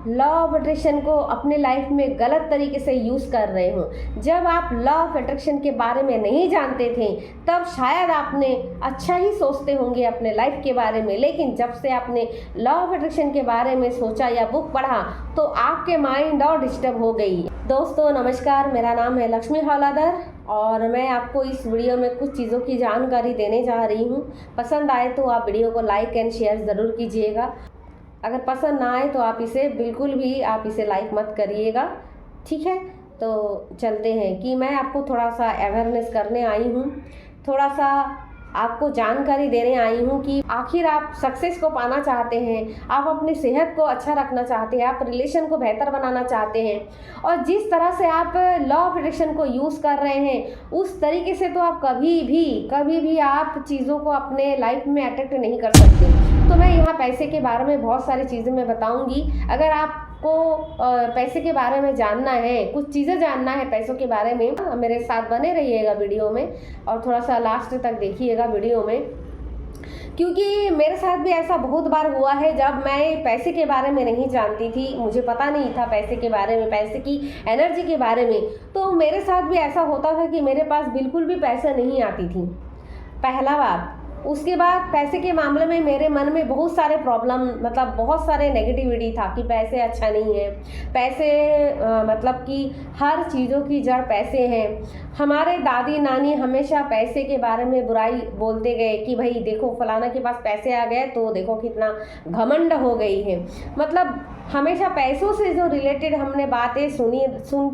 Law of attraction को अपने life में गलत तरीके से यूज़ कर रहे हो। जब आप लॉ ऑफ अट्रैक्शन के बारे में नहीं जानते थे तब शायद आपने अच्छा ही सोचते होंगे अपने लाइफ के बारे में, लेकिन जब से आपने लॉ ऑफ अट्रैक्शन के बारे में सोचा या बुक पढ़ा तो आपके माइंड और डिस्टर्ब हो गई। दोस्तों नमस्कार, मेरा नाम है लक्ष्मी हौलादार और मैं आपको इस वीडियो में कुछ चीज़ों की जानकारी देने जा रही हूँ। पसंद आए तो आप वीडियो को लाइक एंड शेयर ज़रूर कीजिएगा। अगर पसंद ना आए तो आप इसे बिल्कुल भी लाइक मत करिएगा, ठीक है। तो चलते हैं कि मैं आपको थोड़ा सा अवेयरनेस करने आई हूँ, थोड़ा सा आपको जानकारी देने आई हूँ कि आखिर आप सक्सेस को पाना चाहते हैं, आप अपनी सेहत को अच्छा रखना चाहते हैं, आप रिलेशन को बेहतर बनाना चाहते हैं और जिस तरह से आप लॉ ऑफ अट्रैक्शन को यूज़ कर रहे हैं उस तरीके से तो आप कभी भी आप चीज़ों को अपने लाइफ में अट्रैक्ट नहीं कर सकते। तो मैं यहाँ पैसे के बारे में बहुत सारी चीज़ें मैं बताऊँगी। अगर आपको पैसे के बारे में जानना है, कुछ चीज़ें जानना है पैसों के बारे में, मेरे साथ बने रहिएगा वीडियो में और थोड़ा सा लास्ट तक देखिएगा वीडियो में, क्योंकि मेरे साथ भी ऐसा बहुत बार हुआ है। जब मैं पैसे के बारे में नहीं जानती थी, मुझे पता नहीं था पैसे के बारे में, पैसे की एनर्जी के बारे में, तो मेरे साथ भी ऐसा होता था कि मेरे पास बिल्कुल भी पैसा नहीं आती थी, पहला बात। उसके बाद पैसे के मामले में मेरे मन में बहुत सारे प्रॉब्लम, मतलब बहुत सारे नेगेटिविटी था कि पैसे अच्छा नहीं है, पैसे मतलब कि हर चीज़ों की जड़ पैसे हैं। हमारे दादी नानी हमेशा पैसे के बारे में बुराई बोलते गए कि भाई देखो फलाना के पास पैसे आ गए तो देखो कितना घमंड हो गई है। मतलब हमेशा पैसों से जो रिलेटेड हमने बातें सुन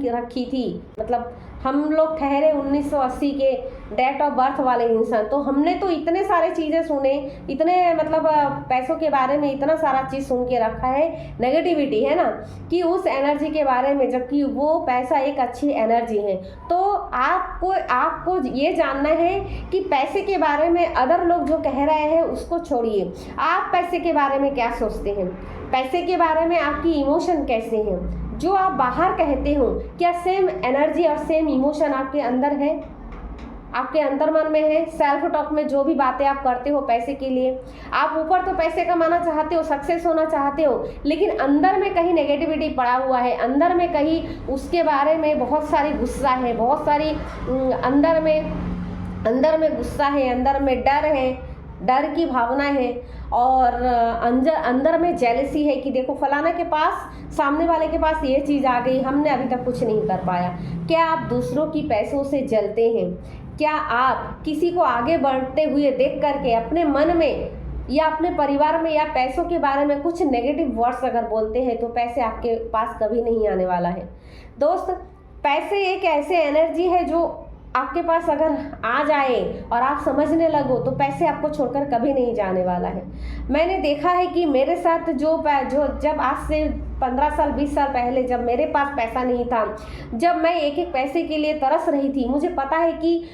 रखी थी। मतलब हम लोग ठहरे 1980 के डेट ऑफ बर्थ वाले इंसान, तो हमने तो इतने सारे चीज़ें सुने, इतने मतलब पैसों के बारे में इतना सारा चीज़ सुन के रखा है, नेगेटिविटी है ना, कि उस एनर्जी के बारे में, जबकि वो पैसा एक अच्छी एनर्जी है। तो आपको ये जानना है कि पैसे के बारे में अदर लोग जो कह रहे हैं उसको छोड़िए। आप पैसे के बारे में क्या सोचते हैं, पैसे के बारे में आपकी इमोशन कैसे हैं, जो आप बाहर कहते हो क्या सेम एनर्जी और सेम इमोशन आपके अंदर है, आपके अंतर मन में है। सेल्फ टॉक में जो भी बातें आप करते हो पैसे के लिए, आप ऊपर तो पैसे कमाना चाहते हो, सक्सेस होना चाहते हो, लेकिन अंदर में कहीं नेगेटिविटी पड़ा हुआ है, अंदर में कहीं उसके बारे में बहुत सारी गुस्सा है, बहुत सारी अंदर में गुस्सा है, अंदर में डर है, डर की भावना है और अंदर में जेलसी है कि देखो फलाना के पास, सामने वाले के पास ये चीज़ आ गई, हमने अभी तक कुछ नहीं कर पाया। क्या आप दूसरों की पैसों से जलते हैं? क्या आप किसी को आगे बढ़ते हुए देख करके अपने मन में या अपने परिवार में या पैसों के बारे में कुछ नेगेटिव वर्ड्स अगर बोलते हैं तो पैसे आपके पास कभी नहीं आने वाला है। दोस्त, पैसे एक ऐसे एनर्जी है जो आपके पास अगर आ जाए और आप समझने लगो तो पैसे आपको छोड़कर कभी नहीं जाने वाला है। मैंने देखा है कि मेरे साथ जो जब आज से 15 साल 20 साल पहले जब मेरे पास पैसा नहीं था, जब मैं एक एक पैसे के लिए तरस रही थी, मुझे पता है कि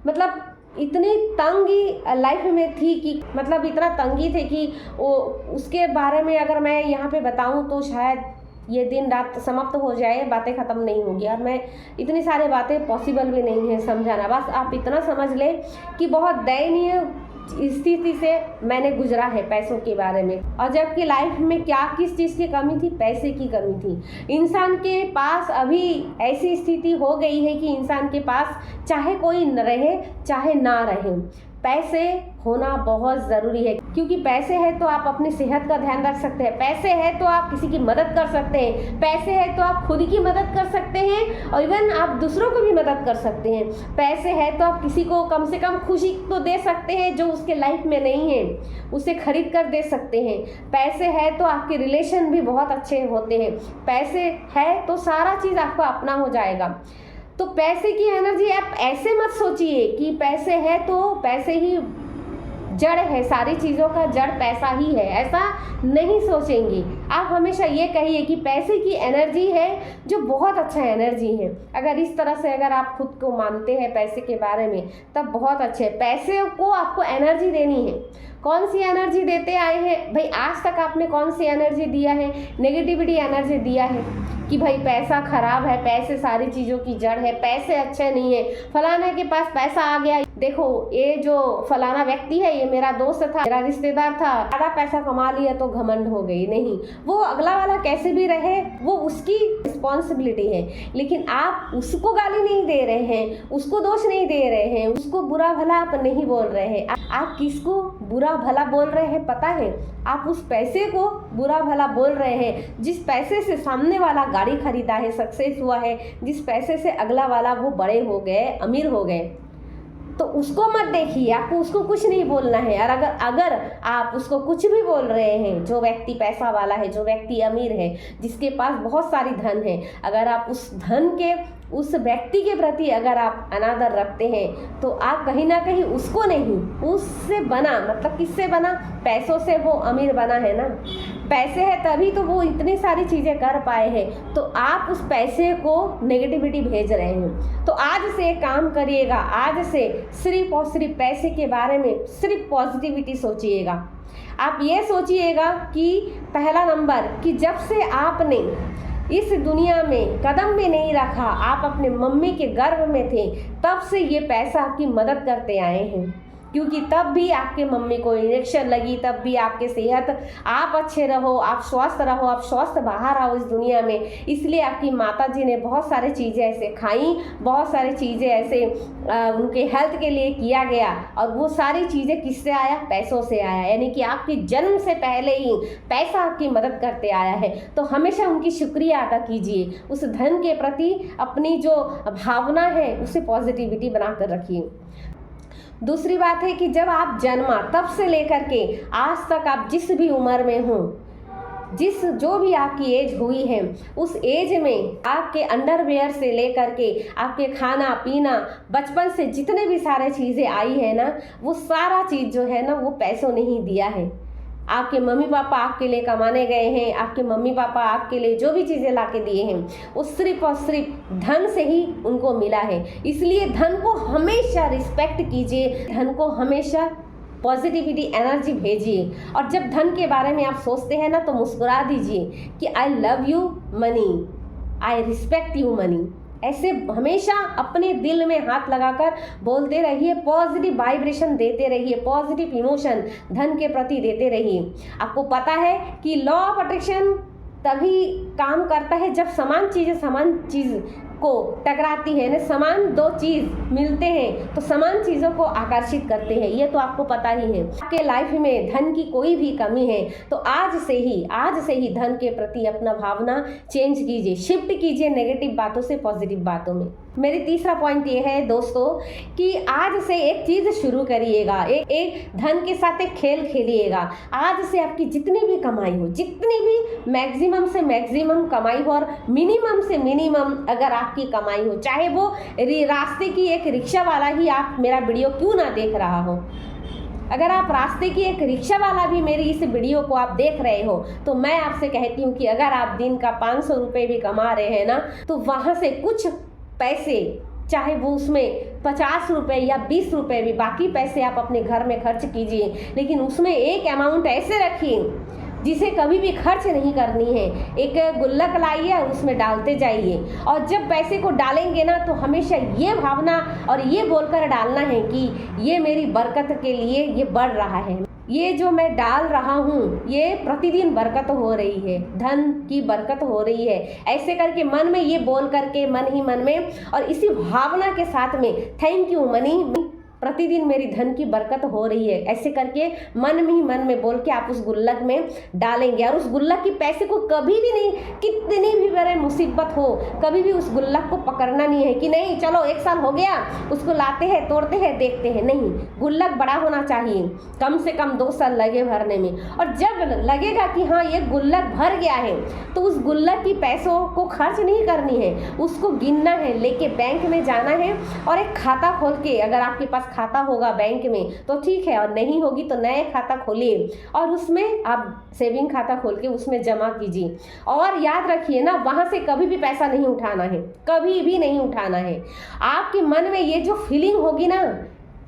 मतलब इतनी तंगी लाइफ में थी कि मतलब इतना तंगी थे कि उसके बारे में अगर मैं यहाँ पे बताऊँ तो शायद ये दिन रात समाप्त हो जाए, बातें ख़त्म नहीं होगी और मैं इतनी सारी बातें पॉसिबल भी नहीं है समझाना। बस आप इतना समझ लें कि बहुत दयनीय स्थिति से मैंने गुजरा है पैसों के बारे में। और जबकि लाइफ में किस चीज़ की कमी थी, पैसे की कमी थी। इंसान के पास अभी ऐसी स्थिति हो गई है कि इंसान के पास चाहे कोई न रहे चाहे ना रहे, पैसे होना बहुत ज़रूरी है, क्योंकि पैसे है तो आप अपनी सेहत का ध्यान रख सकते हैं, पैसे है तो आप किसी की मदद कर सकते हैं, पैसे है तो आप खुद की मदद कर सकते हैं और इवन आप दूसरों को भी मदद कर सकते हैं। पैसे है तो आप किसी को कम से कम खुशी तो दे सकते हैं जो उसके लाइफ में नहीं है, उसे खरीद कर दे सकते हैं। पैसे है तो आपके रिलेशन भी बहुत अच्छे होते हैं। पैसे है तो सारा चीज़ आपका अपना हो जाएगा। तो पैसे की एनर्जी आप ऐसे मत सोचिए कि पैसे है तो पैसे ही जड़ है, सारी चीज़ों का जड़ पैसा ही है, ऐसा नहीं सोचेंगे। आप हमेशा ये कहिए कि पैसे की एनर्जी है जो बहुत अच्छा एनर्जी है। अगर इस तरह से अगर आप खुद को मानते हैं पैसे के बारे में तब बहुत अच्छे। पैसे को आपको एनर्जी देनी है। कौन सी एनर्जी देते आए हैं भाई? आज तक आपने कौन सी एनर्जी दिया है? नेगेटिविटी एनर्जी दिया है कि भाई पैसा खराब है, पैसे सारी चीज़ों की जड़ है, पैसे अच्छे नहीं है, फलाने के पास पैसा आ गया देखो ये जो फलाना व्यक्ति है ये मेरा दोस्त था, मेरा रिश्तेदार था, ज़्यादा पैसा कमा लिया तो घमंड हो गई। नहीं, वो अगला वाला कैसे भी रहे वो उसकी रिस्पॉन्सिबिलिटी है, लेकिन आप उसको गाली नहीं दे रहे हैं, उसको दोष नहीं दे रहे हैं, उसको बुरा भला आप नहीं बोल रहे हैं। आप किसको बुरा भला बोल रहे हैं पता है? आप उस पैसे को बुरा भला बोल रहे हैं जिस पैसे से सामने वाला गाड़ी खरीदा है, सक्सेस हुआ है, जिस पैसे से अगला वाला वो बड़े हो गए, अमीर हो गए। तो उसको मत देखिए, आपको उसको कुछ नहीं बोलना है। और अगर आप उसको कुछ भी बोल रहे हैं, जो व्यक्ति पैसा वाला है, जो व्यक्ति अमीर है, जिसके पास बहुत सारी धन है, अगर आप उस धन के उस व्यक्ति के प्रति अगर आप अनादर रखते हैं तो आप कहीं ना कहीं उसको नहीं, उससे बना, मतलब किससे बना? पैसों से वो अमीर बना है ना। पैसे है तभी तो वो इतनी सारी चीज़ें कर पाए हैं। तो आप उस पैसे को नेगेटिविटी भेज रहे हैं। तो आज से काम करिएगा, आज से सिर्फ और सिर्फ पैसे के बारे में सिर्फ पॉजिटिविटी सोचिएगा। आप ये सोचिएगा कि पहला नंबर कि जब से आपने इस दुनिया में कदम भी नहीं रखा, आप अपने मम्मी के गर्भ में थे, तब से ये पैसा आपकी मदद करते आए हैं। क्योंकि तब भी आपके मम्मी को इंजेक्शन लगी, तब भी आपके सेहत, आप अच्छे रहो, आप स्वस्थ रहो, आप स्वस्थ बाहर आओ इस दुनिया में, इसलिए आपकी माता जी ने बहुत सारी चीज़ें ऐसे खाई, बहुत सारी चीज़ें ऐसे उनके हेल्थ के लिए किया गया। और वो सारी चीज़ें किससे आया? पैसों से आया। यानी कि आपके जन्म से पहले ही पैसा आपकी मदद करते आया है। तो हमेशा उनकी शुक्रिया अदा कीजिए। उस धन के प्रति अपनी जो भावना है उसे पॉजिटिविटी बनाकर रखिए। दूसरी बात है कि जब आप जन्मा तब से लेकर के आज तक आप जिस भी उम्र में हो, जो भी आपकी एज हुई है, उस एज में आपके अंडरवेयर से लेकर के आपके खाना पीना, बचपन से जितने भी सारे चीज़ें आई है ना, वो सारा चीज़ जो है ना वो पैसों ने ही दिया है। आपके मम्मी पापा आपके लिए कमाने गए हैं, आपके मम्मी पापा आपके लिए जो भी चीज़ें ला के दिए हैं वो सिर्फ और सिर्फ धन से ही उनको मिला है। इसलिए धन को हमेशा रिस्पेक्ट कीजिए, धन को हमेशा पॉजिटिविटी एनर्जी भेजिए। और जब धन के बारे में आप सोचते हैं ना तो मुस्कुरा दीजिए कि I love you money, I respect you money. ऐसे हमेशा अपने दिल में हाथ लगाकर बोलते रहिए, पॉजिटिव वाइब्रेशन देते रहिए, पॉजिटिव इमोशन धन के प्रति देते रहिए। आपको पता है कि लॉ ऑफ अट्रैक्शन तभी काम करता है जब समान चीज़ को टकराती है ना, समान दो चीज़ मिलते हैं तो समान चीज़ों को आकर्षित करते हैं। ये तो आपको पता ही है। आपके लाइफ में धन की कोई भी कमी है तो आज से ही धन के प्रति अपना भावना चेंज कीजिए, शिफ्ट कीजिए नेगेटिव बातों से पॉजिटिव बातों में। मेरी तीसरा पॉइंट ये है दोस्तों कि आज से एक चीज़ शुरू करिएगा, एक धन के साथ एक खेल खेलिएगा। आज से आपकी जितनी भी कमाई हो, जितनी भी मैक्सिमम से मैक्सिमम कमाई हो और मिनिमम से मिनिमम अगर आपकी कमाई हो, चाहे वो रास्ते की एक रिक्शा वाला ही आप मेरा वीडियो क्यों ना देख रहा हो, अगर आप रास्ते की एक रिक्शा वाला भी मेरी इस वीडियो को आप देख रहे हो तो मैं आपसे कहती हूँ कि अगर आप दिन का 500 रुपये भी कमा रहे हैं ना तो वहाँ से कुछ पैसे, चाहे वो उसमें 50 रुपये या 20 रुपये भी, बाकी पैसे आप अपने घर में खर्च कीजिए, लेकिन उसमें एक अमाउंट ऐसे रखिए जिसे कभी भी खर्च नहीं करनी है। एक गुल्लक लाइए और उसमें डालते जाइए, और जब पैसे को डालेंगे ना तो हमेशा ये भावना और ये बोलकर डालना है कि ये मेरी बरकत के लिए ये बढ़ रहा है, ये जो मैं डाल रहा हूँ ये प्रतिदिन बरकत हो रही है, धन की बरकत हो रही है। ऐसे करके मन में ये बोल करके, मन ही मन में और इसी भावना के साथ में थैंक यू मनी, प्रतिदिन मेरी धन की बरकत हो रही है, ऐसे करके मन में ही मन में बोल के आप उस गुल्लक में डालेंगे। और उस गुल्लक की पैसे को कभी भी नहीं, कितनी भी बड़े मुसीबत हो, कभी भी उस गुल्लक को पकड़ना नहीं है कि नहीं चलो 1 साल हो गया उसको लाते हैं, तोड़ते हैं, देखते हैं। नहीं, गुल्लक बड़ा होना चाहिए, कम से कम 2 साल लगे भरने में। और जब लगेगा कि हाँ ये गुल्लक भर गया है तो उस गुल्लक की पैसों को खर्च नहीं करनी है, उसको गिनना है, लेके बैंक में जाना है और एक खाता खोल के, अगर आपके पास खाता होगा बैंक में तो ठीक है, और नहीं होगी तो नए खाता खोलिए और उसमें आप सेविंग खाता खोल के उसमें जमा कीजिए। और याद रखिए ना, वहां से कभी भी पैसा नहीं उठाना है, कभी भी नहीं उठाना है। आपके मन में ये जो फीलिंग होगी ना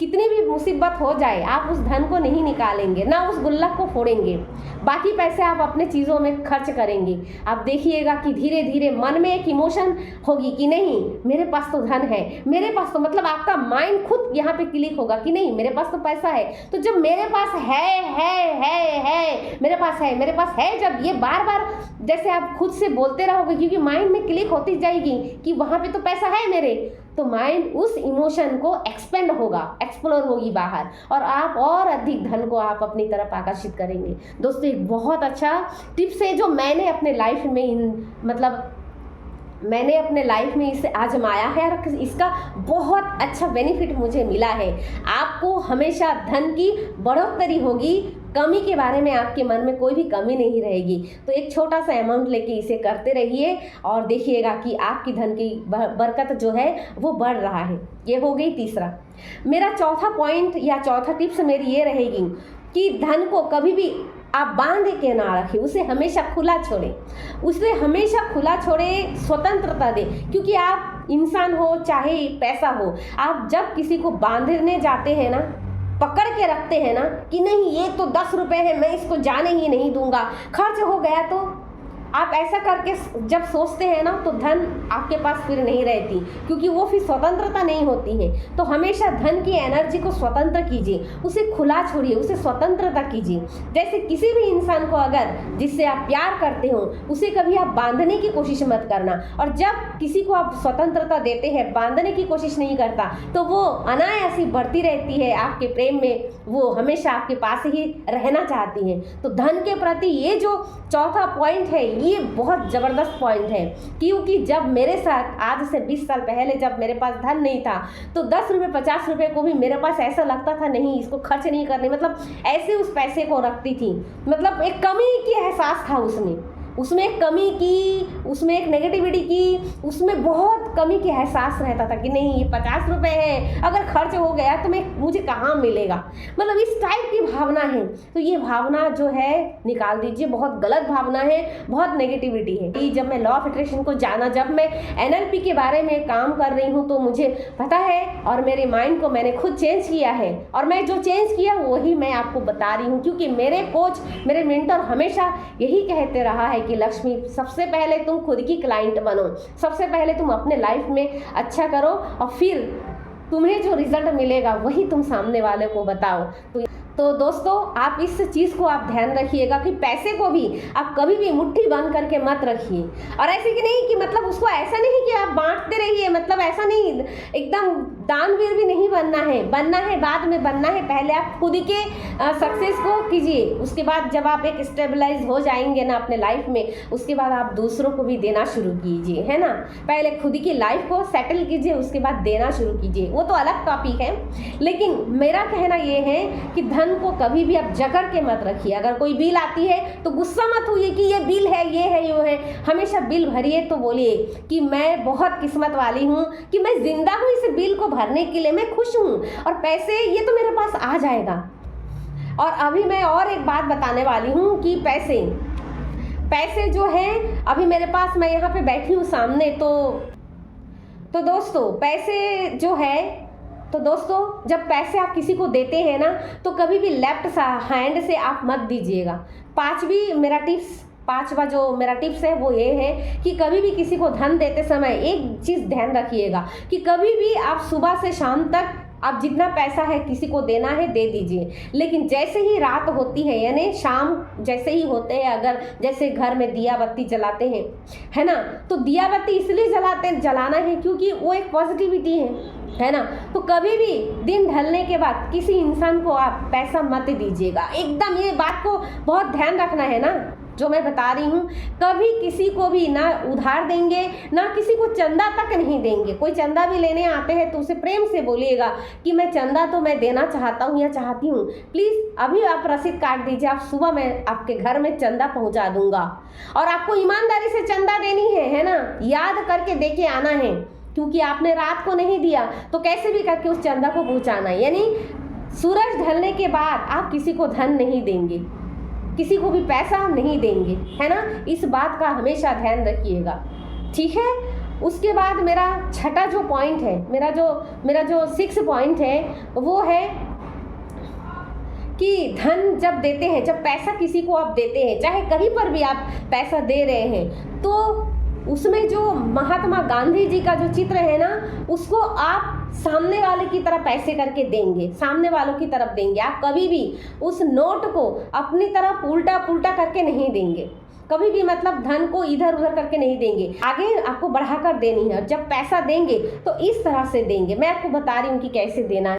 कितनी भी मुसीबत हो जाए आप उस धन को नहीं निकालेंगे, ना उस गुल्लक को फोड़ेंगे, बाकी पैसे आप अपने चीज़ों में खर्च करेंगे। आप देखिएगा कि धीरे धीरे मन में एक इमोशन होगी कि नहीं मेरे पास तो धन है, मेरे पास तो, मतलब आपका माइंड खुद यहाँ पे क्लिक होगा कि नहीं मेरे पास तो पैसा है। तो जब मेरे पास है मेरे पास है, जब ये बार बार जैसे आप खुद से बोलते रहोगे, क्योंकि माइंड में क्लिक होती जाएगी कि वहाँ पे तो पैसा है मेरे, तो माइंड उस इमोशन को एक्सपेंड होगा, एक्सप्लोर होगी बाहर, और आप और अधिक धन को आप अपनी तरफ आकर्षित करेंगे। दोस्तों एक बहुत अच्छा टिप्स है जो मैंने अपने लाइफ में मैंने अपने लाइफ में इसे आजमाया है और इसका बहुत अच्छा बेनिफिट मुझे मिला है। आपको हमेशा धन की बढ़ोतरी होगी, कमी के बारे में आपके मन में कोई भी कमी नहीं रहेगी। तो एक छोटा सा अमाउंट लेके इसे करते रहिए और देखिएगा कि आपकी धन की बरकत जो है वो बढ़ रहा है। ये हो गई तीसरा। मेरा चौथा पॉइंट या चौथा टिप्स मेरी ये रहेगी कि धन को कभी भी आप बांध के ना रखें, उसे हमेशा खुला छोड़ें, स्वतंत्रता दें। क्योंकि आप इंसान हो चाहे पैसा हो, आप जब किसी को बांधने जाते हैं ना, पकड़ के रखते हैं ना कि नहीं ये तो 10 रुपए है मैं इसको जाने ही नहीं दूंगा, खर्च हो गया, तो आप ऐसा करके जब सोचते हैं ना तो धन आपके पास फिर नहीं रहती, क्योंकि वो फिर स्वतंत्रता नहीं होती है। तो हमेशा धन की एनर्जी को स्वतंत्र कीजिए, उसे खुला छोड़िए, उसे स्वतंत्रता कीजिए। जैसे किसी भी इंसान को अगर जिससे आप प्यार करते हो उसे कभी आप बांधने की कोशिश मत करना, और जब किसी को आप स्वतंत्रता देते हैं, बांधने की कोशिश नहीं करता, तो वो अनायास ही बढ़ती रहती है आपके प्रेम में, वो हमेशा आपके पास ही रहना चाहती हैं। तो धन के प्रति ये जो चौथा पॉइंट है ये बहुत ज़बरदस्त पॉइंट है, क्योंकि जब मेरे साथ आज से 20 साल पहले जब मेरे पास धन नहीं था तो 10 रुपये 50 रुपये को भी मेरे पास ऐसा लगता था नहीं इसको खर्च नहीं करने, मतलब ऐसे उस पैसे को रखती थी, मतलब एक कमी की एहसास था उसमें एक कमी की, उसमें एक नेगेटिविटी की, उसमें बहुत कमी की एहसास रहता था कि नहीं ये 50 रुपये है, अगर खर्च हो गया तो मुझे कहाँ मिलेगा, मतलब इस टाइप की भावना है। तो ये भावना जो है निकाल दीजिए, बहुत गलत भावना है, बहुत नेगेटिविटी है। जब मैं लॉ ऑफ अट्रैक्शन को जाना, जब मैं NLP के बारे में काम कर रही हूँ तो मुझे पता है, और मेरे माइंड को मैंने खुद चेंज किया है, और मैं जो चेंज किया वही मैं आपको बता रही हूँ, क्योंकि मेरे कोच, मेरे मेंटर हमेशा यही कहते रहा है कि लक्ष्मी सबसे पहले तुम खुद की क्लाइंट बनो, सबसे पहले तुम अपने लाइफ में अच्छा करो और फिर तुम्हें जो रिजल्ट मिलेगा वही तुम सामने वाले को बताओ। तो दोस्तों आप इस चीज़ को आप ध्यान रखिएगा कि पैसे को भी आप कभी भी मुट्ठी बंद करके मत रखिए, और ऐसे कि नहीं कि मतलब उसको ऐसा नहीं कि आप बांटते रहिए, मतलब ऐसा नहीं एकदम दानवीर भी नहीं बनना है बाद में बनना है। पहले आप खुद के सक्सेस को कीजिए, उसके बाद जब आप एक स्टेबलाइज हो जाएंगे ना अपने लाइफ में, उसके बाद आप दूसरों को भी देना शुरू कीजिए, है ना। पहले खुद की लाइफ को सेटल कीजिए, उसके बाद देना शुरू कीजिए, वो तो अलग टॉपिक है। लेकिन मेरा कहना ये है कि धन को कभी भी आप जकड़ के मत रखिए। अगर कोई बिल आती है तो गुस्सा मत होइए कि ये बिल है, ये है, ये है। हमेशा बिल भरिए तो बोलिए कि मैं बहुत किस्मत वाली हूँ कि मैं जिंदा हूँ इस बिल को भरने के लिए, मैं खुश हूँ, और पैसे ये तो मेरे पास आ जाएगा। और अभी मैं और एक बात बताने वाली हूँ कि पैसे जो है अभी मेरे पास, मैं यहाँ पे बैठी हूँ सामने, तो दोस्तों पैसे जो है, तो दोस्तों जब पैसे आप किसी को देते हैं ना तो कभी भी लेफ्ट हैंड से आप मत दीजिएगा। पांचवा जो मेरा टिप्स है वो ये है कि कभी भी किसी को धन देते समय एक चीज़ ध्यान रखिएगा कि कभी भी आप सुबह से शाम तक आप जितना पैसा है किसी को देना है दे दीजिए, लेकिन जैसे ही रात होती है यानी शाम जैसे ही होते हैं, अगर जैसे घर में दिया बत्ती जलाते हैं, है ना, तो दिया बत्ती इसलिए जलाना है क्योंकि वो एक पॉजिटिविटी है ना। तो कभी भी दिन ढलने के बाद किसी इंसान को आप पैसा मत दीजिएगा, एकदम ये बात को बहुत ध्यान रखना है ना जो मैं बता रही हूँ। कभी किसी को भी ना उधार देंगे, ना किसी को चंदा तक नहीं देंगे। कोई चंदा भी लेने आते हैं तो उसे प्रेम से बोलिएगा कि मैं चंदा तो मैं देना चाहता हूँ या चाहती हूँ, प्लीज़ अभी आप रसीद काट दीजिए, आप सुबह मैं आपके घर में चंदा पहुँचा दूँगा। और आपको ईमानदारी से चंदा देनी है ना, याद करके दे के आना है, क्योंकि आपने रात को नहीं दिया तो कैसे भी करके उस चंदा को पहुँचाना है। यानी सूरज ढलने के बाद आप किसी को धन नहीं देंगे, किसी को भी पैसा नहीं देंगे, है ना। इस बात का हमेशा ध्यान रखिएगा, ठीक है। उसके बाद मेरा छठा जो पॉइंट है, मेरा जो 6 पॉइंट है वो है कि धन जब देते हैं, जब पैसा किसी को आप देते हैं, चाहे कहीं पर भी आप पैसा दे रहे हैं, तो उसमें जो महात्मा गांधी जी का जो चित्र है ना, उसको आप सामने वाले की तरफ पैसे करके देंगे, सामने वालों की तरफ देंगे। आप कभी भी उस नोट को अपनी तरफ उल्टा पुल्टा करके नहीं देंगे, कभी भी मतलब धन को इधर उधर करके नहीं देंगे, आगे आपको बढ़ाकर देनी है। जब पैसा देंगे तो इस तरह से देंगे। मैं आपको बता रही हूँ कि कैसे देना है।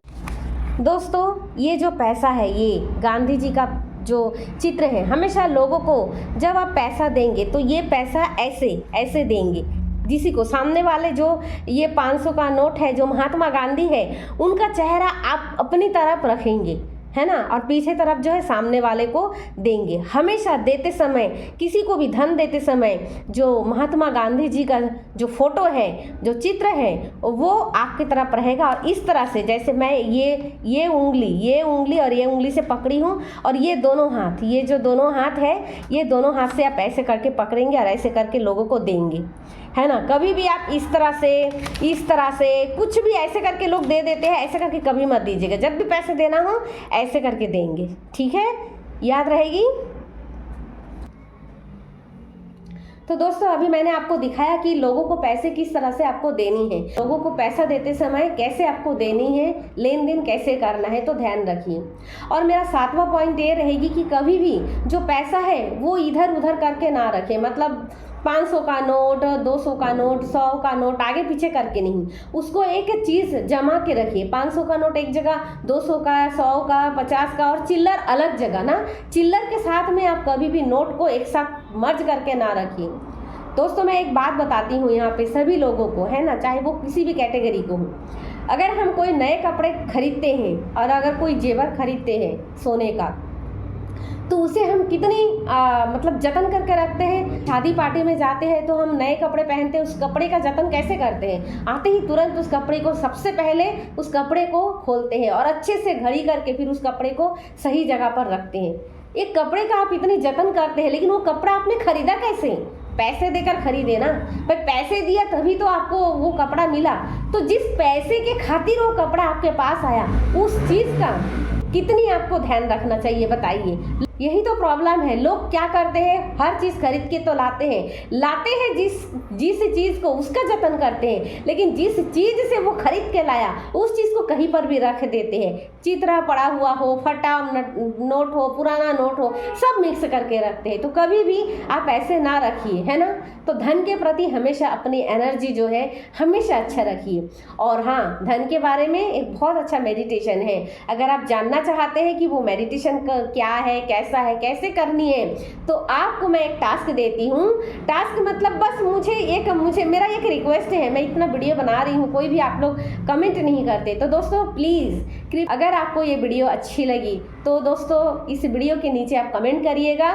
दोस्तों, ये जो पैसा है, ये गांधी जी का जो चित्र है, हमेशा लोगों को जब आप पैसा देंगे तो ये पैसा ऐसे ऐसे देंगे। किसी को सामने वाले जो ये 500 का नोट है, जो महात्मा गांधी है, उनका चेहरा आप अपनी तरफ रखेंगे, है ना, और पीछे तरफ जो है सामने वाले को देंगे। हमेशा देते समय, किसी को भी धन देते समय, जो महात्मा गांधी जी का जो फोटो है, जो चित्र है, वो आपकी तरफ रहेगा। और इस तरह से, जैसे मैं ये उंगली और ये उंगली से पकड़ी हूँ, और ये दोनों हाथ, ये जो दोनों हाथ है, ये दोनों हाथ से आप ऐसे करके पकड़ेंगे और ऐसे करके लोगों को देंगे, है ना। कभी भी आप इस तरह से कुछ भी ऐसे करके लोग दे देते हैं, ऐसे करके कभी मत दीजिएगा। जब भी पैसे देना हो ऐसे करके देंगे, ठीक है, याद रहेगी। तो दोस्तों, अभी मैंने आपको दिखाया कि लोगों को पैसे किस तरह से आपको देनी है, लोगों को पैसा देते समय कैसे आपको देनी है, लेन देन कैसे करना है, तो ध्यान रखिए। और मेरा 7वां पॉइंट ये रहेगी कि कभी भी जो पैसा है वो इधर उधर करके ना रखें, मतलब 500 का नोट, 200 का नोट, 100 का नोट आगे पीछे करके नहीं, उसको एक चीज़ जमा के रखिए। 500 का नोट एक जगह, 200 का, 100 का, 50 का, और चिल्लर अलग जगह ना। चिल्लर के साथ में आप कभी भी नोट को एक साथ मर्ज करके ना रखिए। दोस्तों, मैं एक बात बताती हूँ यहाँ पे सभी लोगों को, है ना, चाहे वो किसी भी कैटेगरी को हो। अगर हम कोई नए कपड़े खरीदते हैं और अगर कोई जेवर खरीदते हैं सोने का, तो उसे हम कितनी मतलब जतन करके रखते हैं। शादी पार्टी में जाते हैं तो हम नए कपड़े पहनते हैं, उस कपड़े का जतन कैसे करते हैं, आते ही तुरंत उस कपड़े को, सबसे पहले उस कपड़े को खोलते हैं और अच्छे से घड़ी करके फिर उस कपड़े को सही जगह पर रखते हैं। एक कपड़े का आप इतनी जतन करते हैं, लेकिन वो कपड़ा आपने खरीदा कैसे? पैसे देकर खरीदे ना भाई, पैसे दिया तभी तो आपको वो कपड़ा मिला। तो जिस पैसे के खातिर वो कपड़ा आपके पास आया, उस चीज़ का कितनी आपको ध्यान रखना चाहिए, बताइए। यही तो प्रॉब्लम है। लोग क्या करते हैं, हर चीज़ खरीद के तो लाते हैं जिस चीज़ को उसका जतन करते हैं, लेकिन जिस चीज़ से वो खरीद के लाया उस चीज़ को कहीं पर भी रख देते हैं। चित्रा पड़ा हुआ हो, फटा नोट हो, पुराना नोट हो, सब मिक्स करके रखते हैं। तो कभी भी आप ऐसे ना रखिए, है ना। तो धन के प्रति हमेशा अपनी एनर्जी जो है हमेशा अच्छा रखिए। और हाँ, धन के बारे में एक बहुत अच्छा मेडिटेशन है। अगर आप जानना चाहते हैं कि वो मेडिटेशन क्या है, कैसा है, कैसे करनी है, तो आपको मैं एक टास्क देती हूँ। टास्क मतलब बस मेरा एक रिक्वेस्ट है, मैं इतना वीडियो बना रही हूँ, कोई भी आप लोग कमेंट नहीं करते। तो दोस्तों प्लीज़, अगर आपको ये वीडियो अच्छी लगी तो दोस्तों इस वीडियो के नीचे आप कमेंट करिएगा,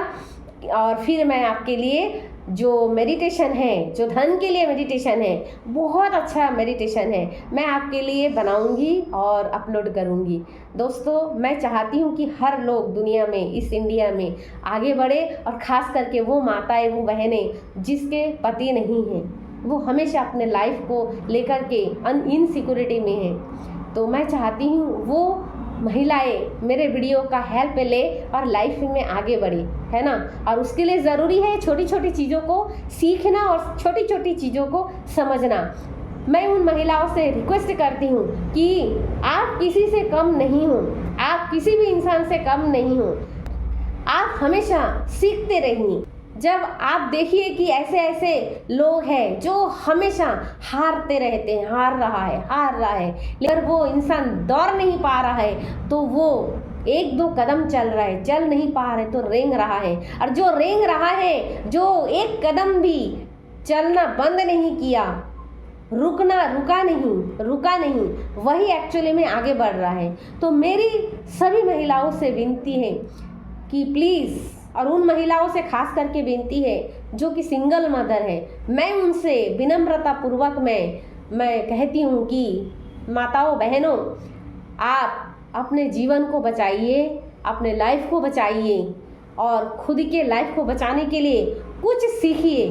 और फिर मैं आपके लिए जो मेडिटेशन है, जो धन के लिए मेडिटेशन है, बहुत अच्छा मेडिटेशन है, मैं आपके लिए बनाऊंगी और अपलोड करूंगी। दोस्तों, मैं चाहती हूं कि हर लोग दुनिया में, इस इंडिया में आगे बढ़े, और ख़ास करके वो माताएं, वो बहनें जिसके पति नहीं हैं, वो हमेशा अपने लाइफ को लेकर के इनसिक्योरिटी में हैं। तो मैं चाहती हूँ वो महिलाएं मेरे वीडियो का हेल्प ले और लाइफ में आगे बढ़े, है ना। और उसके लिए ज़रूरी है छोटी छोटी चीज़ों को सीखना और छोटी छोटी चीज़ों को समझना। मैं उन महिलाओं से रिक्वेस्ट करती हूँ कि आप किसी से कम नहीं हो, आप किसी भी इंसान से कम नहीं हो, आप हमेशा सीखते रहिए। जब आप देखिए कि ऐसे ऐसे लोग हैं जो हमेशा हारते रहते हैं, हार रहा है, लेकिन वो इंसान दौड़ नहीं पा रहा है, तो वो 1-2 कदम चल रहा है, चल नहीं पा रहे तो रेंग रहा है। और जो रेंग रहा है, जो एक कदम भी चलना बंद नहीं किया, रुका नहीं, वही एक्चुअली में आगे बढ़ रहा है। तो मेरी सभी महिलाओं से विनती है कि प्लीज़, और उन महिलाओं से खास करके विनती है जो कि सिंगल मदर है, मैं उनसे विनम्रता पूर्वक मैं कहती हूँ कि माताओं, बहनों, आप अपने जीवन को बचाइए, अपने लाइफ को बचाइए, और खुद के लाइफ को बचाने के लिए कुछ सीखिए।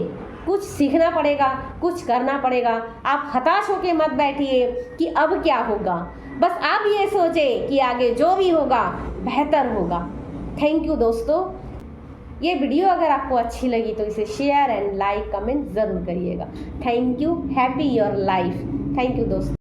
कुछ सीखना पड़ेगा, कुछ करना पड़ेगा। आप हताश होके मत बैठिए कि अब क्या होगा, बस आप ये सोचें कि आगे जो भी होगा बेहतर होगा। थैंक यू दोस्तों। ये वीडियो अगर आपको अच्छी लगी तो इसे शेयर एंड लाइक कमेंट ज़रूर करिएगा। Thank you. Happy your life. Thank you दोस्तों।